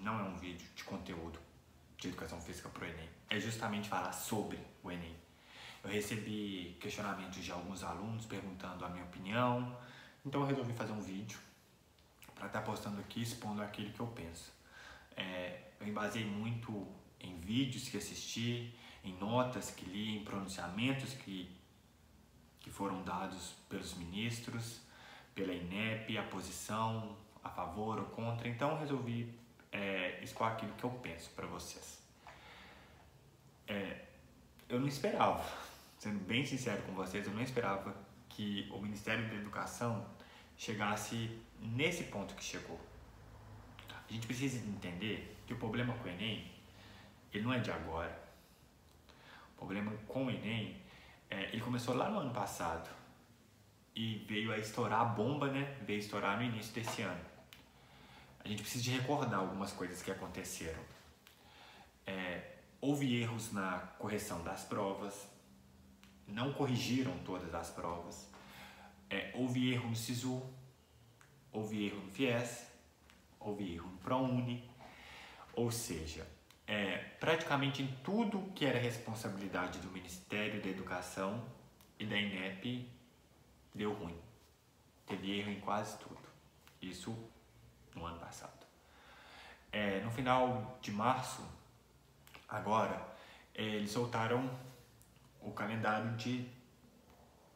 não é um vídeo de conteúdo de educação física pro Enem. É justamente falar sobre o Enem. Eu recebi questionamentos de alguns alunos perguntando a minha opinião, então eu resolvi fazer um vídeo para estar postando aqui, expondo aquilo que eu penso. Eu me baseei muito em vídeos que assisti, em notas que li, em pronunciamentos que foram dados pelos ministros, pela INEP, a posição a favor ou contra. Então eu resolvi expor aquilo que eu penso para vocês. Eu não esperava, sendo bem sincero com vocês, eu não esperava que o Ministério da Educação chegasse nesse ponto que chegou. A gente precisa entender que o problema com o Enem, ele não é de agora. O problema com o Enem, ele começou lá no ano passado e veio a estourar a bomba, né? Veio a estourar no início desse ano. A gente precisa de recordar algumas coisas que aconteceram. Houve erros na correção das provas, não corrigiram todas as provas. Houve erro no SISU, houve erro no FIES, houve erro no ProUni, ou seja, praticamente em tudo que era responsabilidade do Ministério da Educação e da INEP deu ruim. Teve erro em quase tudo. Isso no ano passado. No final de março, agora, eles soltaram o calendário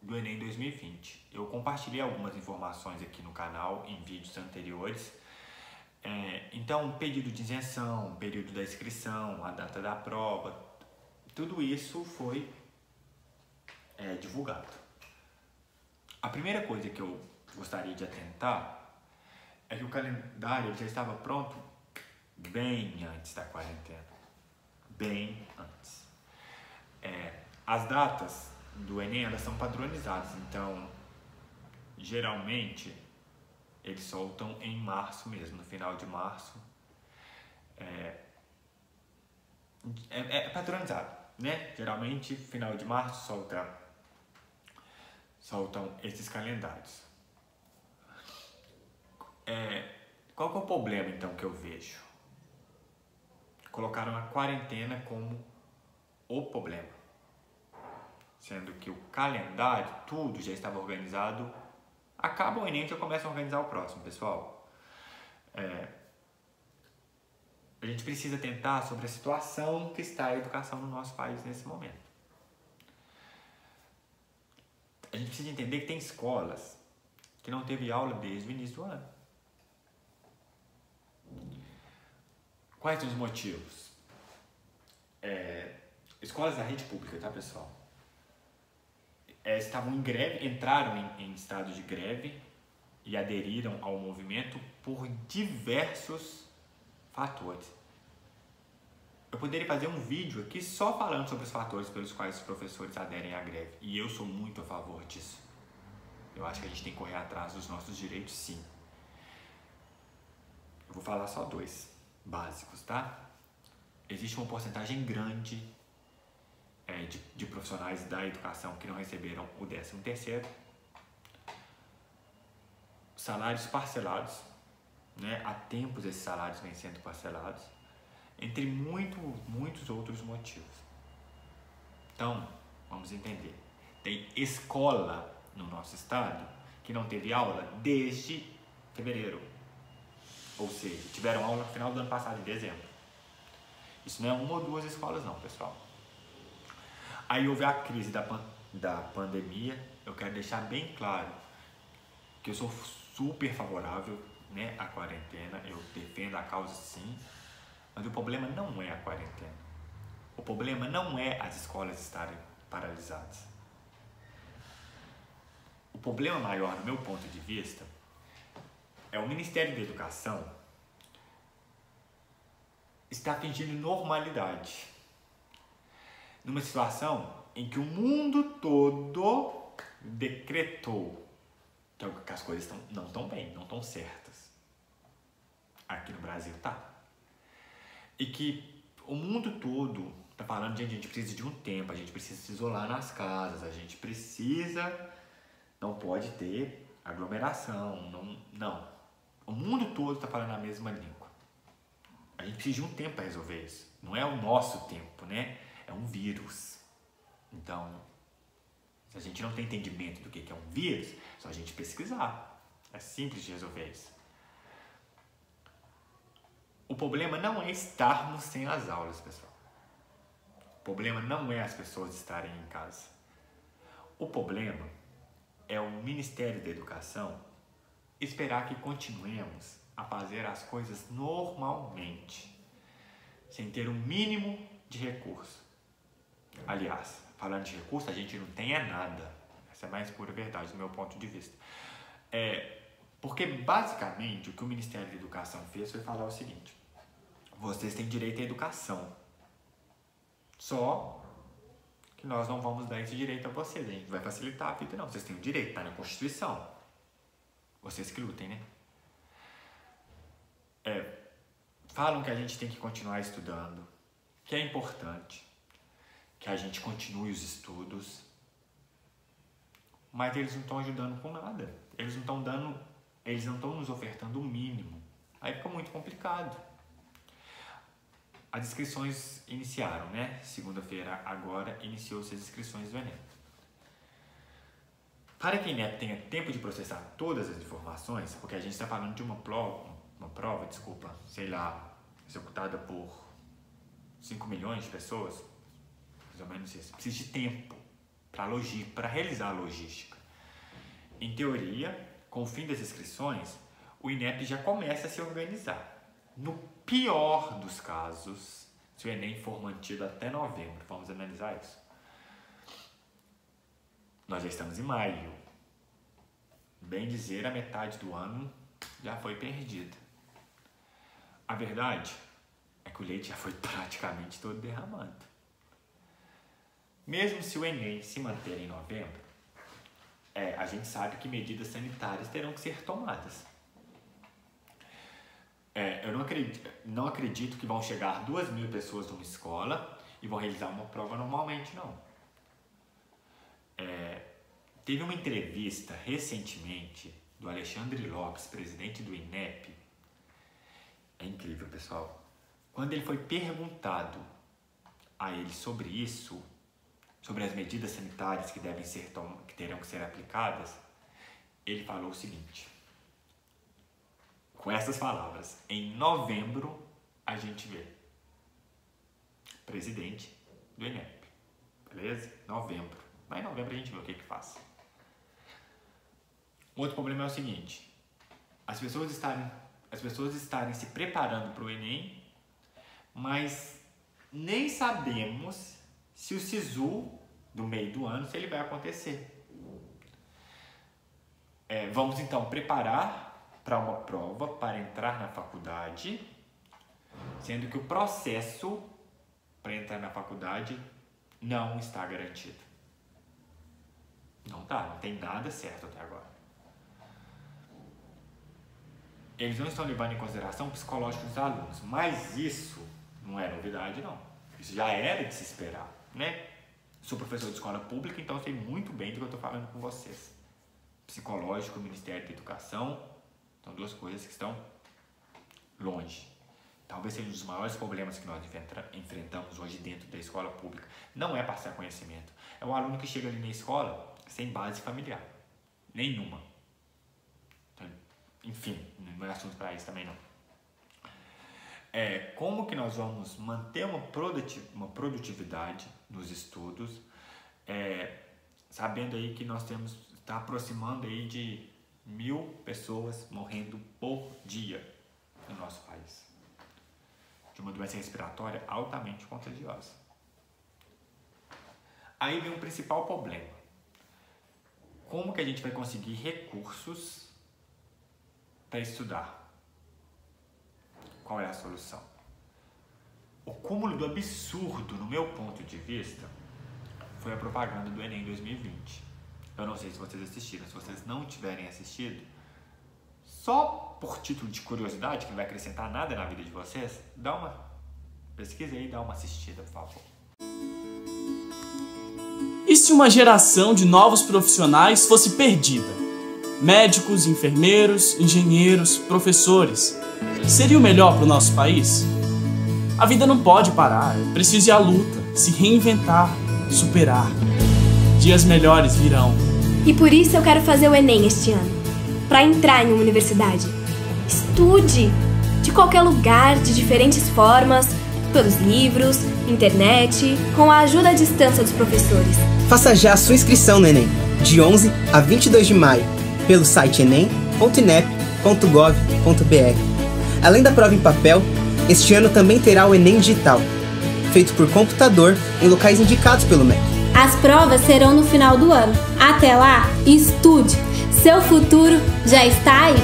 do Enem 2020. Eu compartilhei algumas informações aqui no canal em vídeos anteriores. Então, pedido de isenção, período da inscrição, a data da prova, tudo isso foi divulgado. A primeira coisa que eu gostaria de atentar é que o calendário já estava pronto bem antes da quarentena. Bem antes. As datas do Enem, elas são padronizadas, então geralmente eles soltam em março mesmo, no final de março. É padronizado, né? Geralmente, final de março soltam esses calendários. Qual que é o problema, então, que eu vejo? Colocaram a quarentena como o problema, sendo que o calendário, tudo já estava organizado. Acaba o Enem e já começa a organizar o próximo, pessoal. A gente precisa tentar sobre a situação que está a educação no nosso país nesse momento. A gente precisa entender que tem escolas que não teve aula desde o início do ano. Quais são os motivos? Escolas da rede pública, tá, pessoal? Estavam em greve, entraram em estado de greve e aderiram ao movimento por diversos fatores. Eu poderia fazer um vídeo aqui só falando sobre os fatores pelos quais os professores aderem à greve. E eu sou muito a favor disso. Eu acho que a gente tem que correr atrás dos nossos direitos, sim. Eu vou falar só dois básicos, tá? Existe uma porcentagem grande de profissionais da educação que não receberam o 13º. Salários parcelados, né? Há tempos esses salários vêm sendo parcelados, entre muitos outros motivos. Então, vamos entender. Tem escola no nosso estado que não teve aula desde fevereiro. Ou seja, tiveram aula no final do ano passado, em dezembro. Isso não é uma ou duas escolas não, pessoal. Aí houve a crise da pandemia. Eu quero deixar bem claro que eu sou super favorável, né, à quarentena. Eu defendo a causa, sim. Mas o problema não é a quarentena. O problema não é as escolas estarem paralisadas. O problema maior, no meu ponto de vista, é o Ministério da Educação está fingindo normalidade numa situação em que o mundo todo decretou que as coisas não estão bem, não estão certas. Aqui no Brasil tá. E que o mundo todo tá falando, gente, a gente precisa de um tempo, a gente precisa se isolar nas casas, a gente precisa, não pode ter aglomeração, não. O mundo todo tá falando a mesma língua. A gente precisa de um tempo para resolver isso. Não é o nosso tempo, né? É um vírus. Então, se a gente não tem entendimento do que é um vírus, é só a gente pesquisar. É simples de resolver isso. O problema não é estarmos sem as aulas, pessoal. O problema não é as pessoas estarem em casa. O problema é o Ministério da Educação esperar que continuemos a fazer as coisas normalmente, sem ter um mínimo de recurso. Aliás, falando de recurso, a gente não tem nada. Essa é a mais pura verdade do meu ponto de vista. Porque basicamente o que o Ministério da Educação fez foi falar o seguinte: vocês têm direito à educação, só que nós não vamos dar esse direito a vocês, a gente vai facilitar a vida, não. Vocês têm o direito, está na Constituição. Vocês que lutem, né? Falam que a gente tem que continuar estudando, que é importante, que a gente continue os estudos, mas eles não estão ajudando com nada. Eles não estão nos ofertando o mínimo. Aí fica muito complicado. As inscrições iniciaram, né? Segunda-feira agora iniciou-se as inscrições do Enem. Para que o INEP tenha tempo de processar todas as informações, porque a gente está falando de uma prova, sei lá, executada por 5 milhões de pessoas, mais ou menos isso. Precisa de tempo para realizar a logística. Em teoria, com o fim das inscrições, o INEP já começa a se organizar. No pior dos casos, se o Enem for mantido até novembro, vamos analisar isso. Nós já estamos em maio. Bem dizer, a metade do ano já foi perdida. A verdade é que o leite já foi praticamente todo derramado. Mesmo se o Enem se manter em novembro, a gente sabe que medidas sanitárias terão que ser tomadas. Eu não acredito que vão chegar 2.000 pessoas numa escola e vão realizar uma prova normalmente, não. Teve uma entrevista recentemente do Alexandre Lopes, presidente do INEP. É incrível, pessoal. Quando ele foi perguntado a ele sobre isso, sobre as medidas sanitárias que terão que ser aplicadas, ele falou o seguinte, com essas palavras: em novembro a gente vê. Presidente do INEP, beleza? Novembro. Mas em novembro a gente vê o que faz. Outro problema é o seguinte: as pessoas estarem se preparando para o Enem, mas nem sabemos se o SISU do meio do ano, se ele vai acontecer. Vamos então preparar para uma prova para entrar na faculdade, sendo que o processo para entrar na faculdade não está garantido. Não tem nada certo até agora. Eles não estão levando em consideração o psicológico dos alunos, mas isso não é novidade, não. Isso já era de se esperar, né? Sou professor de escola pública, então sei muito bem do que eu estou falando com vocês. Psicológico e Ministério da Educação são duas coisas que estão longe. Talvez seja um dos maiores problemas que nós enfrentamos hoje dentro da escola pública. Não é passar conhecimento. É o aluno que chega ali na escola sem base familiar. Nenhuma. Então, enfim, não é assunto para isso também não. Como que nós vamos manter uma produtividade nos estudos, sabendo aí que nós está aproximando aí de 1.000 pessoas morrendo por dia no nosso país, de uma doença respiratória altamente contagiosa. Aí vem o principal problema: como que a gente vai conseguir recursos para estudar? Qual é a solução? O cúmulo do absurdo, no meu ponto de vista, foi a propaganda do Enem 2020. Eu não sei se vocês assistiram. Se vocês não tiverem assistido, só por título de curiosidade, que não vai acrescentar nada na vida de vocês, dá uma pesquisa aí e dá uma assistida, por favor. E se uma geração de novos profissionais fosse perdida? Médicos, enfermeiros, engenheiros, professores. Seria o melhor para o nosso país? A vida não pode parar, é preciso ir à luta, se reinventar, superar. Dias melhores virão. E por isso eu quero fazer o Enem este ano, para entrar em uma universidade. Estude! De qualquer lugar, de diferentes formas, pelos livros, internet, com a ajuda à distância dos professores. Faça já a sua inscrição no Enem, de 11 a 22 de maio, pelo site enem.inep.gov.br. Além da prova em papel, este ano também terá o Enem digital, feito por computador em locais indicados pelo MEC. As provas serão no final do ano. Até lá, estude! Seu futuro já está aí!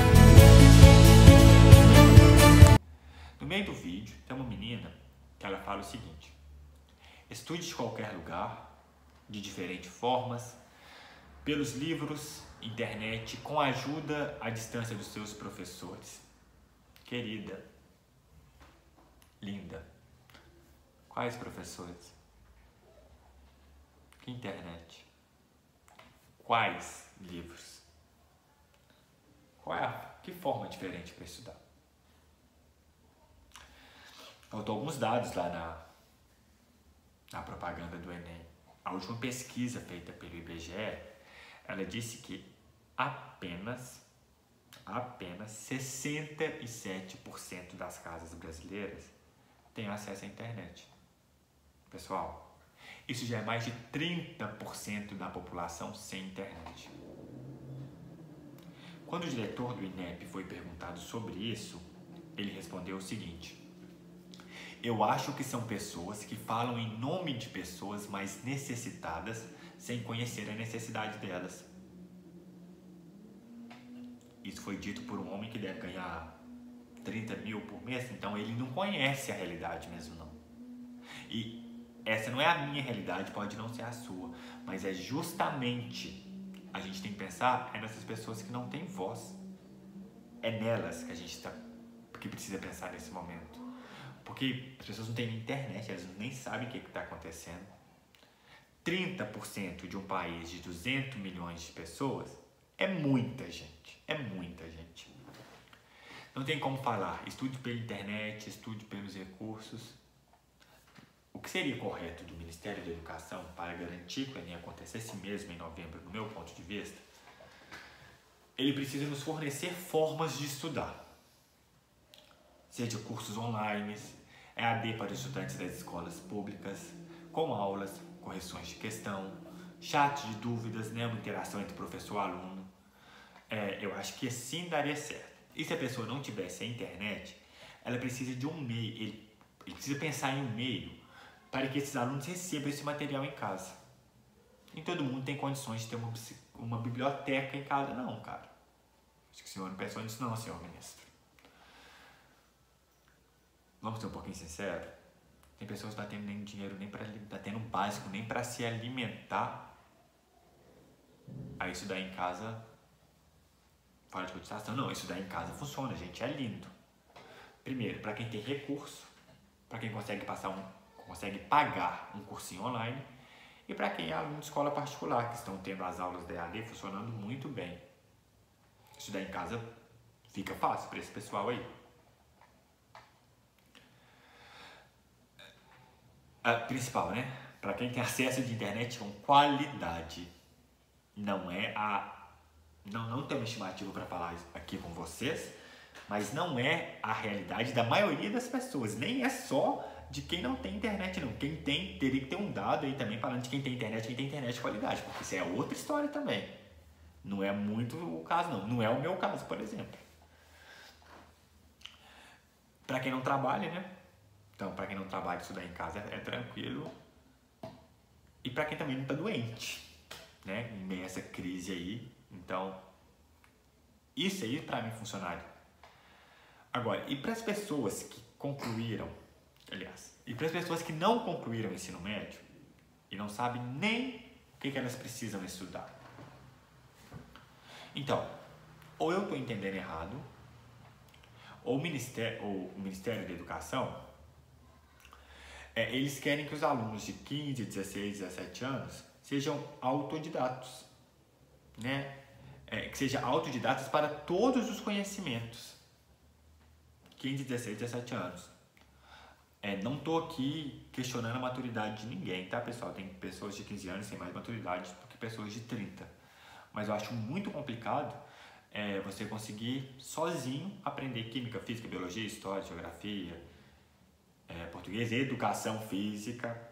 No meio do vídeo, tem uma menina que ela fala o seguinte: estude de qualquer lugar, de diferentes formas, pelos livros, internet, com a ajuda à distância dos seus professores. Querida, linda, quais professores? Que internet? Quais livros? Que forma diferente para estudar? Faltou alguns dados lá na propaganda do Enem. A última pesquisa feita pelo IBGE, ela disse que apenas 67% das casas brasileiras têm acesso à internet. Pessoal, isso já é mais de 30% da população sem internet. Quando o diretor do INEP foi perguntado sobre isso, ele respondeu o seguinte: eu acho que são pessoas que falam em nome de pessoas mais necessitadas sem conhecer a necessidade delas. Isso foi dito por um homem que deve ganhar 30 mil por mês, então ele não conhece a realidade mesmo não. E essa não é a minha realidade, pode não ser a sua, mas é justamente, a gente tem que pensar nessas pessoas que não têm voz. É nelas que a gente que precisa pensar nesse momento. Porque as pessoas não têm internet, elas nem sabem o que está acontecendo. 30% de um país de 200 milhões de pessoas é muita gente, é muita gente. Não tem como falar, estude pela internet, estude pelos recursos. O que seria correto do Ministério da Educação para garantir que o Enem acontecesse mesmo em novembro, no meu ponto de vista, ele precisa nos fornecer formas de estudar. Seja cursos online, EAD para estudantes das escolas públicas, com aulas, correções de questão, chat de dúvidas, uma interação entre professor e aluno. Eu acho que assim daria certo. E se a pessoa não tivesse a internet, ela precisa de um meio, ele precisa pensar em um meio para que esses alunos recebam esse material em casa. Nem todo mundo tem condições de ter uma biblioteca em casa, não, cara. Acho que o senhor não pensou nisso não, senhor ministro. Vamos ser um pouquinho sinceros? Tem pessoas que não estão tendo nem dinheiro, nem para tá tendo básico, nem para se alimentar. Aí estudar em casa, fora de cotização, não, estudar em casa funciona, gente, é lindo. Primeiro, para quem tem recurso, para quem consegue pagar um cursinho online, e para quem é aluno de escola particular, que estão tendo as aulas da EAD funcionando muito bem. Estudar em casa fica fácil para esse pessoal aí. Principal, né? Para quem tem acesso de internet com qualidade. Não tem uma estimativa para falar aqui com vocês, mas não é a realidade da maioria das pessoas. Nem é só de quem não tem internet, não. Quem tem, teria que ter um dado aí também falando de quem tem internet de qualidade, porque isso é outra história também. Não é muito o caso, não. Não é o meu caso, por exemplo. Para quem não trabalha, né? Então, para quem não trabalha, estudar em casa é tranquilo. E para quem também não está doente, né? Em meio a essa crise aí. Então, isso aí para mim funcionaria. Agora, e para as pessoas que concluíram, e para as pessoas que não concluíram o ensino médio e não sabem nem o que elas precisam estudar. Então, ou eu estou entendendo errado, ou o Ministério da Educação, eles querem que os alunos de 15, 16, 17 anos sejam autodidatos, né? Que sejam autodidatos para todos os conhecimentos. 15, 16, 17 anos. Não tô aqui questionando a maturidade de ninguém, tá, pessoal? Tem pessoas de 15 anos que têm mais maturidade do que pessoas de 30. Mas eu acho muito complicado você conseguir sozinho aprender química, física, biologia, história, geografia, português, educação física.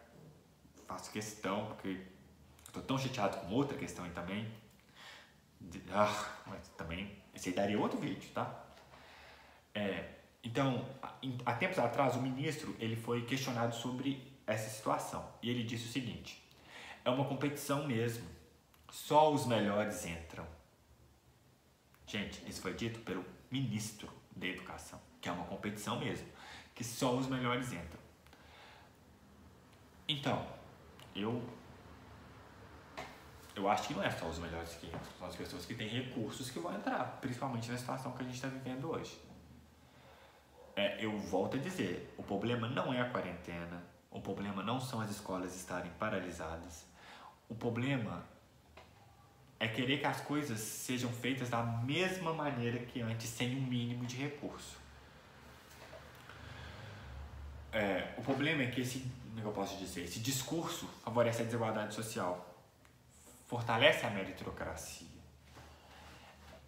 Faço questão, porque estou tão chateado com outra questão aí também. Mas também, esse aí daria outro vídeo, tá? Então, há tempos atrás, o ministro ele foi questionado sobre essa situação. E ele disse o seguinte: é uma competição mesmo, só os melhores entram. Gente, isso foi dito pelo ministro da Educação, que é uma competição mesmo, que só os melhores entram. Então, eu acho que não é só os melhores que entram, são as pessoas que têm recursos que vão entrar, principalmente na situação que a gente está vivendo hoje. Eu volto a dizer, o problema não é a quarentena, o problema não são as escolas estarem paralisadas, o problema é querer que as coisas sejam feitas da mesma maneira que antes, sem um mínimo de recurso. O problema é que esse discurso favorece a desigualdade social, fortalece a meritocracia.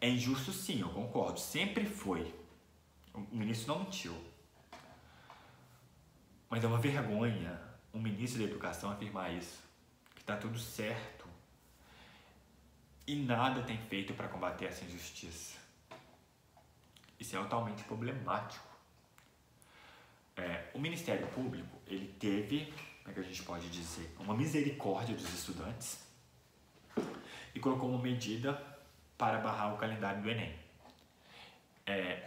É injusto sim, eu concordo, sempre foi. O ministro não mentiu. Mas é uma vergonha um ministro da Educação afirmar isso, que está tudo certo e nada tem feito para combater essa injustiça. Isso é altamente problemático. O Ministério Público, ele teve, como é que a gente pode dizer, uma misericórdia dos estudantes e colocou uma medida para barrar o calendário do Enem.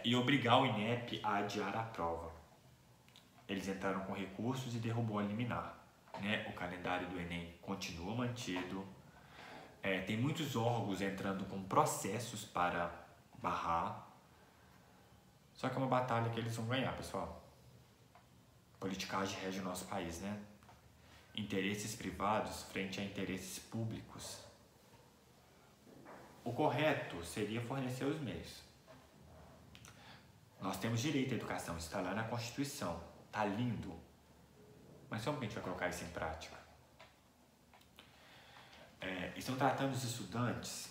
E obrigar o INEP a adiar a prova. Eles entraram com recursos e derrubou a liminar. O calendário do Enem continua mantido. Tem muitos órgãos entrando com processos para barrar. Só que é uma batalha que eles vão ganhar, pessoal. Politicagem rege o nosso país, né? Interesses privados frente a interesses públicos. O correto seria fornecer os meios. Nós temos direito à educação, isso está lá na Constituição, está lindo. Mas como que a gente vai colocar isso em prática? Estão tratando os estudantes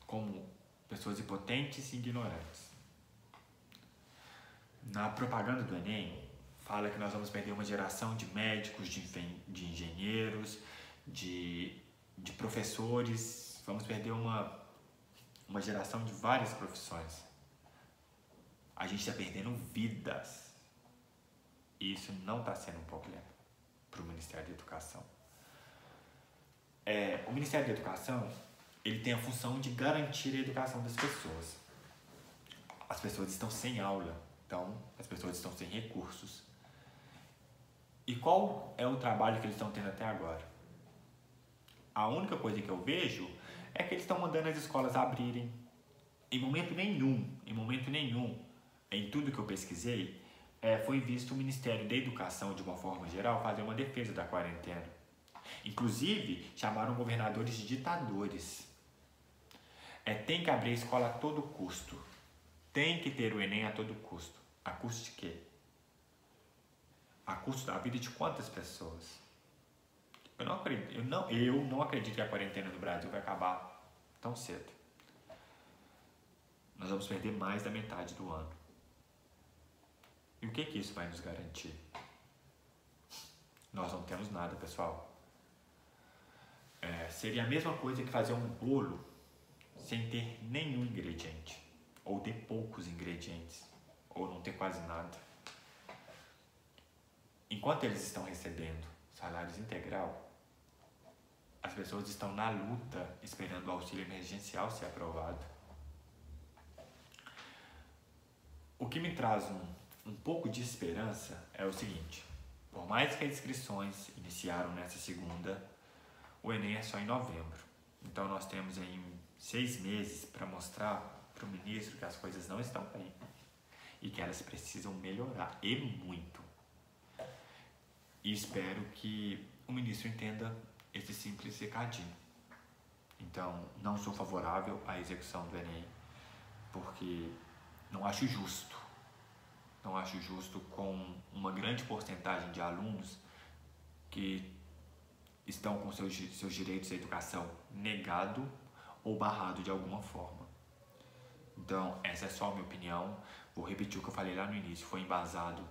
como pessoas impotentes e ignorantes. Na propaganda do Enem, fala que nós vamos perder uma geração de médicos, de engenheiros, de professores, vamos perder uma geração de várias profissões. A gente está perdendo vidas. E isso não está sendo um problema para o Ministério da Educação. O Ministério da Educação, ele tem a função de garantir a educação das pessoas. As pessoas estão sem aula, então as pessoas estão sem recursos. E qual é o trabalho que eles estão tendo até agora? A única coisa que eu vejo é que eles estão mandando as escolas abrirem. Em momento nenhum, em tudo que eu pesquisei, foi visto o Ministério da Educação, de uma forma geral, fazer uma defesa da quarentena. Inclusive, chamaram governadores de ditadores. Tem que abrir a escola a todo custo. Tem que ter o Enem a todo custo. A custo de quê? A custo da vida de quantas pessoas? Eu não acredito que a quarentena no Brasil vai acabar tão cedo. Nós vamos perder mais da metade do ano. E o que isso vai nos garantir? Nós não temos nada, pessoal. Seria a mesma coisa que fazer um bolo sem ter nenhum ingrediente. Ou ter poucos ingredientes. Ou não ter quase nada. Enquanto eles estão recebendo salários integral, as pessoas estão na luta esperando o auxílio emergencial ser aprovado. O que me traz um pouco de esperança é o seguinte: por mais que as inscrições iniciaram nessa segunda, o Enem é só em novembro. Então nós temos aí 6 meses para mostrar para o ministro que as coisas não estão bem e que elas precisam melhorar, e muito. E espero que o ministro entenda esse simples recadinho. Então, não sou favorável à execução do Enem, porque não acho justo. não acho justo com uma grande porcentagem de alunos que estão com seus direitos à educação negado ou barrado de alguma forma. Então, essa é só a minha opinião. Vou repetir o que eu falei lá no início. Foi embasado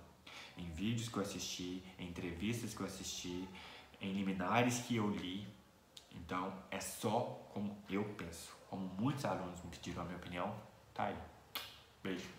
em vídeos que eu assisti, em entrevistas que eu assisti, em liminares que eu li. Então, é só como eu penso. Como muitos alunos me pediram a minha opinião, tá aí. Beijo.